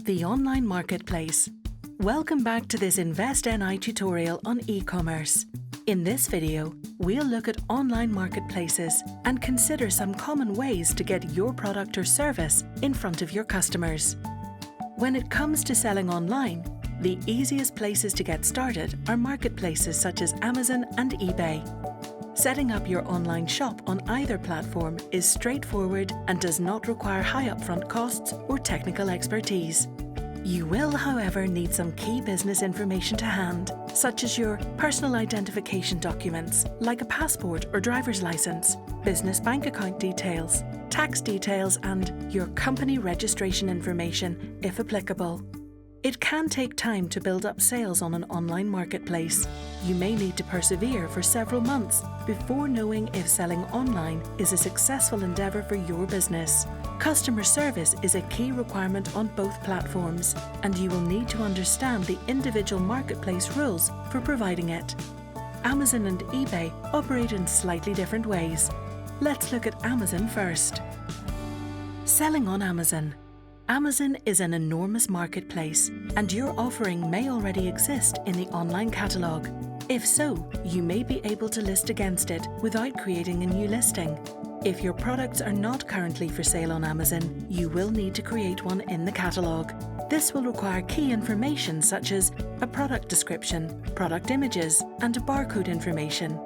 The online marketplace. Welcome back to this InvestNI tutorial on e-commerce. In this video, we'll look at online marketplaces and consider some common ways to get your product or service in front of your customers. When it comes to selling online, the easiest places to get started are marketplaces such as Amazon and eBay. Setting up your online shop on either platform is straightforward and does not require high upfront costs or technical expertise. You will, however, need some key business information to hand, such as your personal identification documents, like a passport or driver's license, business bank account details, tax details, and your company registration information, if applicable. It can take time to build up sales on an online marketplace. You may need to persevere for several months before knowing if selling online is a successful endeavour for your business. Customer service is a key requirement on both platforms, and you will need to understand the individual marketplace rules for providing it. Amazon and eBay operate in slightly different ways. Let's look at Amazon first. Selling on Amazon. Amazon is an enormous marketplace, and your offering may already exist in the online catalogue. If so, you may be able to list against it without creating a new listing. If your products are not currently for sale on Amazon, you will need to create one in the catalogue. This will require key information such as a product description, product images, and barcode information.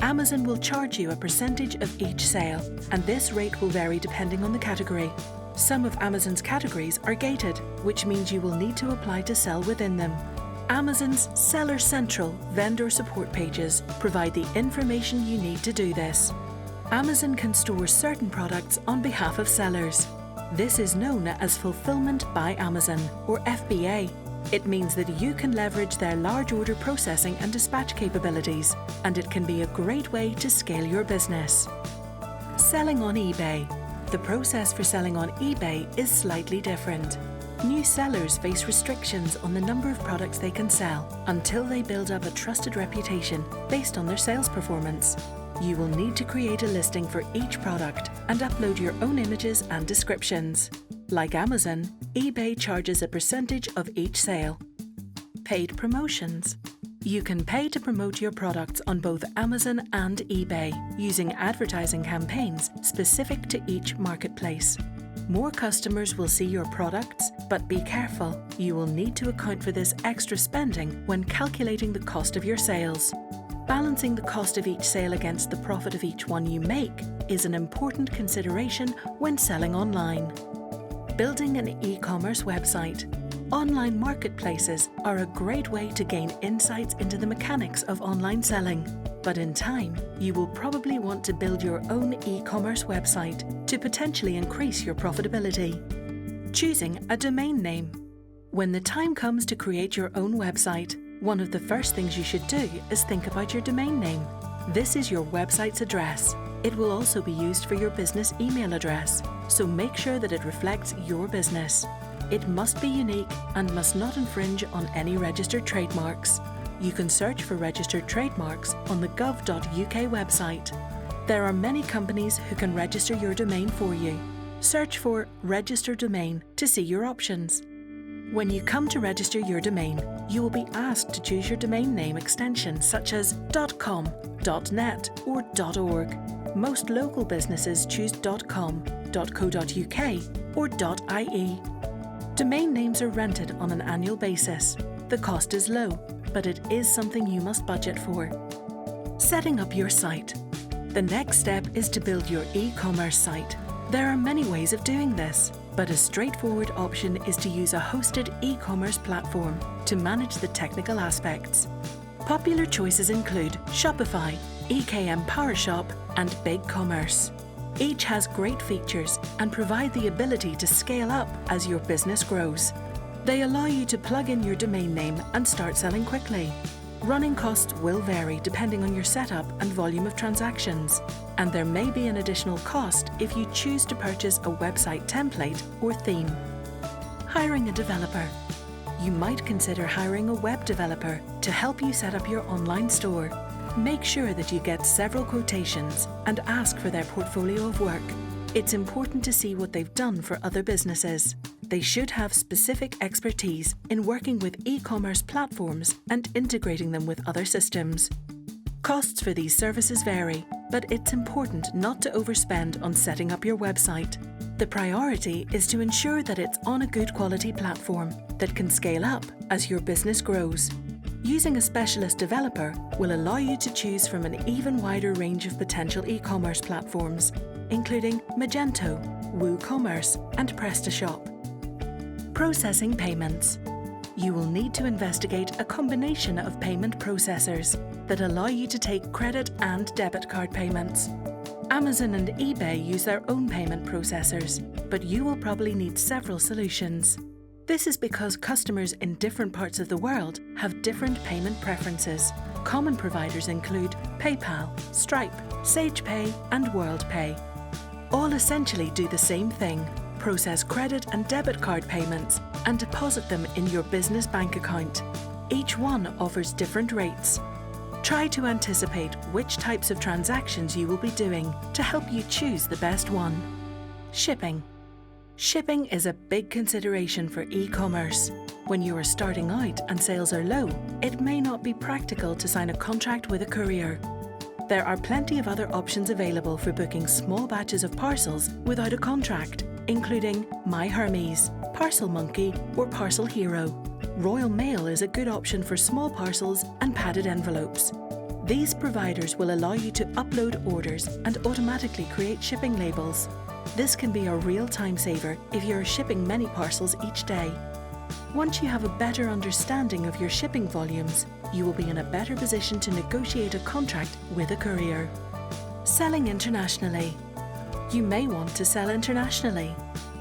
Amazon will charge you a percentage of each sale, and this rate will vary depending on the category. Some of Amazon's categories are gated, which means you will need to apply to sell within them. Amazon's Seller Central vendor support pages provide the information you need to do this. Amazon can store certain products on behalf of sellers. This is known as Fulfillment by Amazon, or FBA. It means that you can leverage their large order processing and dispatch capabilities, and it can be a great way to scale your business. Selling on eBay. The process for selling on eBay is slightly different. New sellers face restrictions on the number of products they can sell until they build up a trusted reputation based on their sales performance. You will need to create a listing for each product and upload your own images and descriptions. Like Amazon, eBay charges a percentage of each sale. Paid promotions. You can pay to promote your products on both Amazon and eBay using advertising campaigns specific to each marketplace. More customers will see your products, but be careful. You will need to account for this extra spending when calculating the cost of your sales. Balancing the cost of each sale against the profit of each one you make is an important consideration when selling online. Building an e-commerce website. Online marketplaces are a great way to gain insights into the mechanics of online selling. But in time, you will probably want to build your own e-commerce website to potentially increase your profitability. Choosing a domain name. When the time comes to create your own website, one of the first things you should do is think about your domain name. This is your website's address. It will also be used for your business email address, so make sure that it reflects your business. It must be unique and must not infringe on any registered trademarks. You can search for registered trademarks on the gov.uk website. There are many companies who can register your domain for you. Search for Register Domain to see your options. When you come to register your domain, you will be asked to choose your domain name extension such as .com, .net or .org. Most local businesses choose .com, .co.uk or .ie. Domain names are rented on an annual basis. The cost is low, but it is something you must budget for. Setting up your site. The next step is to build your e-commerce site. There are many ways of doing this, but a straightforward option is to use a hosted e-commerce platform to manage the technical aspects. Popular choices include Shopify, EKM PowerShop, and BigCommerce. Each has great features and provide the ability to scale up as your business grows. They allow you to plug in your domain name and start selling quickly. Running costs will vary depending on your setup and volume of transactions, and there may be an additional cost if you choose to purchase a website template or theme. Hiring a developer. You might consider hiring a web developer to help you set up your online store. Make sure that you get several quotations and ask for their portfolio of work. It's important to see what they've done for other businesses. They should have specific expertise in working with e-commerce platforms and integrating them with other systems. Costs for these services vary, but it's important not to overspend on setting up your website. The priority is to ensure that it's on a good quality platform that can scale up as your business grows. Using a specialist developer will allow you to choose from an even wider range of potential e-commerce platforms, including Magento, WooCommerce, and PrestaShop. Processing payments. You will need to investigate a combination of payment processors that allow you to take credit and debit card payments. Amazon and eBay use their own payment processors, but you will probably need several solutions. This is because customers in different parts of the world have different payment preferences. Common providers include PayPal, Stripe, SagePay, and WorldPay. All essentially do the same thing: process credit and debit card payments and deposit them in your business bank account. Each one offers different rates. Try to anticipate which types of transactions you will be doing to help you choose the best one. Shipping. Shipping is a big consideration for e-commerce. When you are starting out and sales are low, it may not be practical to sign a contract with a courier. There are plenty of other options available for booking small batches of parcels without a contract, including MyHermes, ParcelMonkey, or Parcel Hero. Royal Mail is a good option for small parcels and padded envelopes. These providers will allow you to upload orders and automatically create shipping labels. This can be a real time saver if you are shipping many parcels each day. Once you have a better understanding of your shipping volumes, you will be in a better position to negotiate a contract with a courier. Selling internationally. You may want to sell internationally.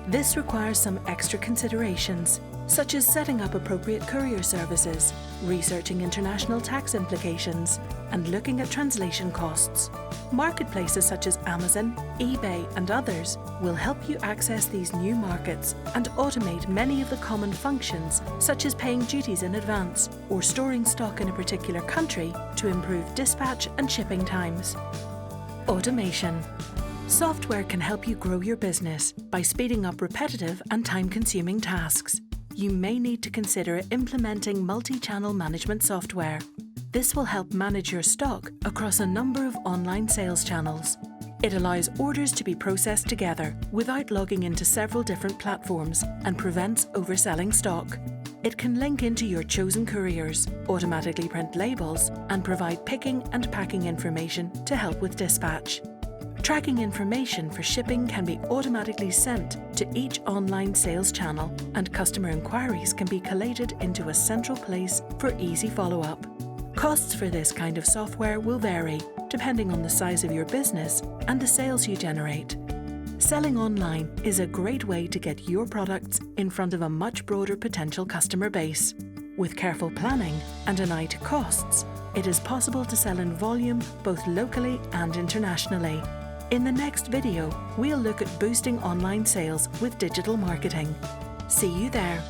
This requires some extra considerations, such as setting up appropriate courier services, researching international tax implications, and looking at translation costs. Marketplaces such as Amazon, eBay, and others will help you access these new markets and automate many of the common functions, such as paying duties in advance or storing stock in a particular country to improve dispatch and shipping times. Automation. Software can help you grow your business by speeding up repetitive and time-consuming tasks. You may need to consider implementing multi-channel management software. This will help manage your stock across a number of online sales channels. It allows orders to be processed together without logging into several different platforms and prevents overselling stock. It can link into your chosen couriers, automatically print labels, and provide picking and packing information to help with dispatch. Tracking information for shipping can be automatically sent to each online sales channel, and customer inquiries can be collated into a central place for easy follow-up. Costs for this kind of software will vary, depending on the size of your business and the sales you generate. Selling online is a great way to get your products in front of a much broader potential customer base. With careful planning and an eye to costs, it is possible to sell in volume both locally and internationally. In the next video, we'll look at boosting online sales with digital marketing. See you there.